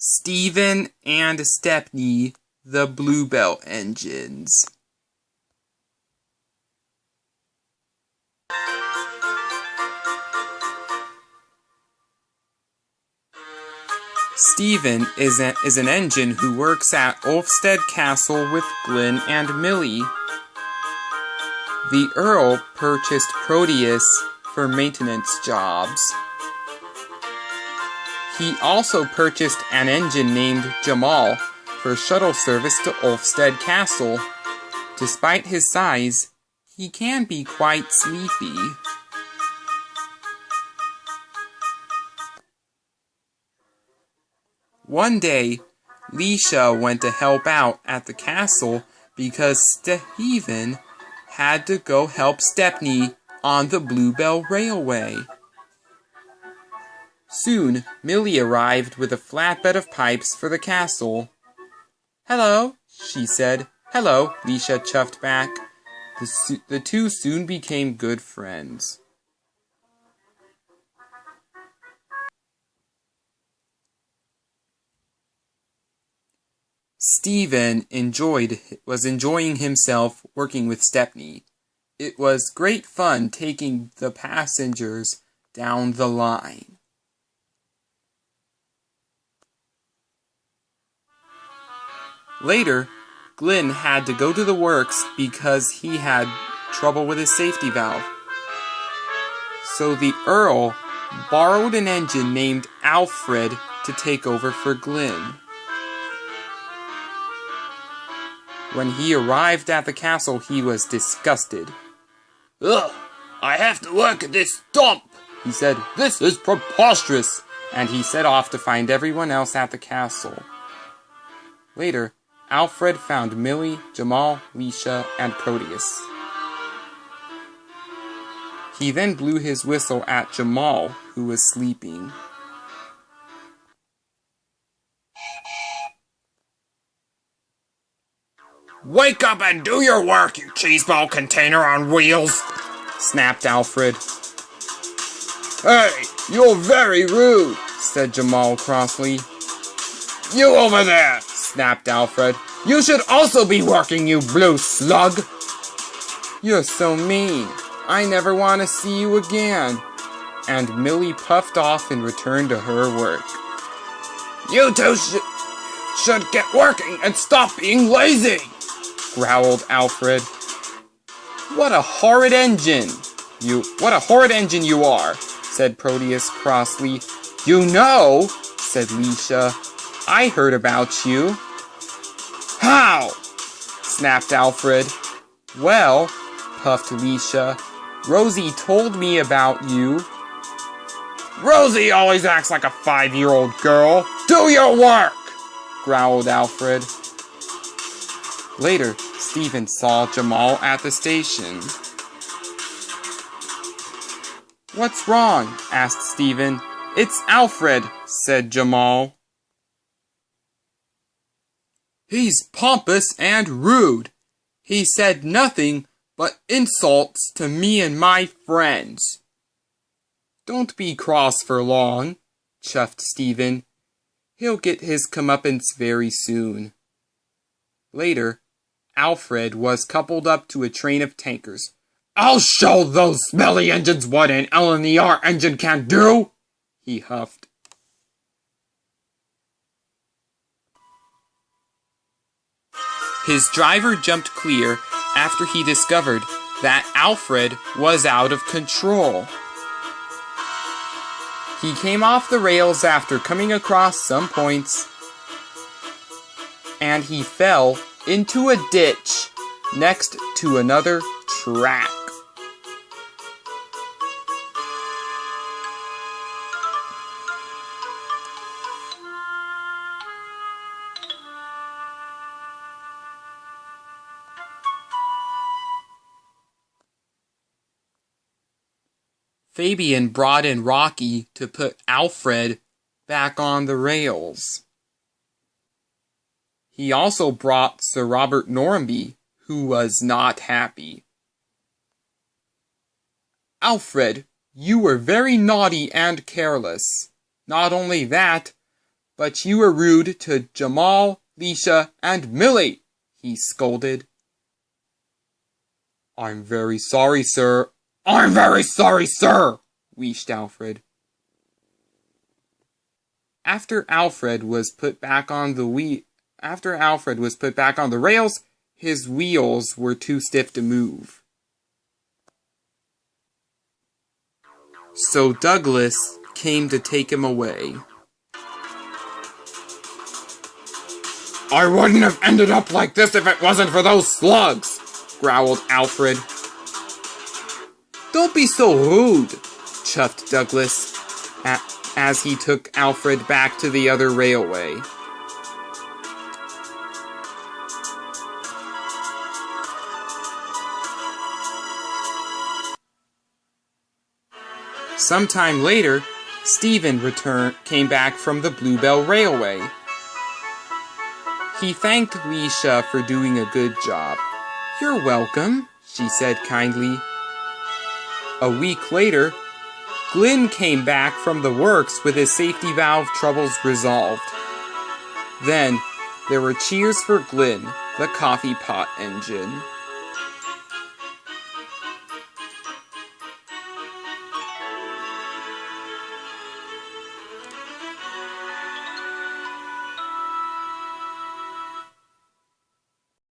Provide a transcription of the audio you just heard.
Stephen and Stepney, the Bluebell engines. Stephen is an engine who works at Ulfstead Castle with Glyn and Millie. The Earl purchased Proteus for maintenance jobs. He also purchased an engine named Jamal for shuttle service to Ulfstead Castle. Despite his size, he can be quite sleepy. One day, Leisha went to help out at the castle because Stephen had to go help Stepney on the Bluebell Railway. Soon, Millie arrived with a flatbed of pipes for the castle. "Hello," she said. "Hello," Leisha chuffed back. The two soon became good friends. Stephen was enjoying himself working with Stepney. It was great fun taking the passengers down the line. Later, Glyn had to go to the works because he had trouble with his safety valve. So the Earl borrowed an engine named Alfred to take over for Glyn. When he arrived at the castle, he was disgusted. "Ugh, I have to work at this dump," he said. "This is preposterous," and he set off to find everyone else at the castle. Later, Alfred found Millie, Jamal, Leisha, and Proteus. He then blew his whistle at Jamal, who was sleeping. "Wake up and do your work, you cheeseball container on wheels!" snapped Alfred. "Hey, you're very rude," said Jamal crossly. "You over there," snapped Alfred. "You should also be working, you blue slug!" "You're so mean. I never want to see you again." And Millie puffed off and returned to her work. "You two should get working and stop being lazy," growled Alfred. What a horrid engine you are," said Proteus crossly. "You know," said Leisha, "I heard about you." "How?" snapped Alfred. "Well," puffed Leisha, "Rosie told me about you." "Rosie always acts like a 5-year-old girl. Do your work!" growled Alfred. Later, Stephen saw Jamal at the station. "What's wrong?" asked Stephen. "It's Alfred," said Jamal. "He's pompous and rude. He said nothing but insults to me and my friends." "Don't be cross for long," chuffed Stephen. "He'll get his comeuppance very soon." Later, Alfred was coupled up to a train of tankers. "I'll show those smelly engines what an LNER engine can do," he huffed. His driver jumped clear after he discovered that Alfred was out of control. He came off the rails after coming across some points, and he fell into a ditch next to another track. Fabian brought in Rocky to put Alfred back on the rails. He also brought Sir Robert Normanby, who was not happy. "Alfred, you were very naughty and careless. Not only that, but But you were rude to Jamal, Leisha, and Millie, he scolded. I'm very sorry, sir. I'm very sorry, sir, wheezed Alfred. After Alfred was put back on the rails, his wheels were too stiff to move. So Douglas came to take him away. I wouldn't have ended up like this if it wasn't for those slugs, growled Alfred. Don't be so rude, chuffed Douglas, as he took Alfred back to the other railway. Sometime later, Stephen came back from the Bluebell Railway. He thanked Leisha for doing a good job. You're welcome, she said kindly. A week later, Glynn came back from the works with his safety valve troubles resolved. Then, there were cheers for Glynn, the coffee pot engine.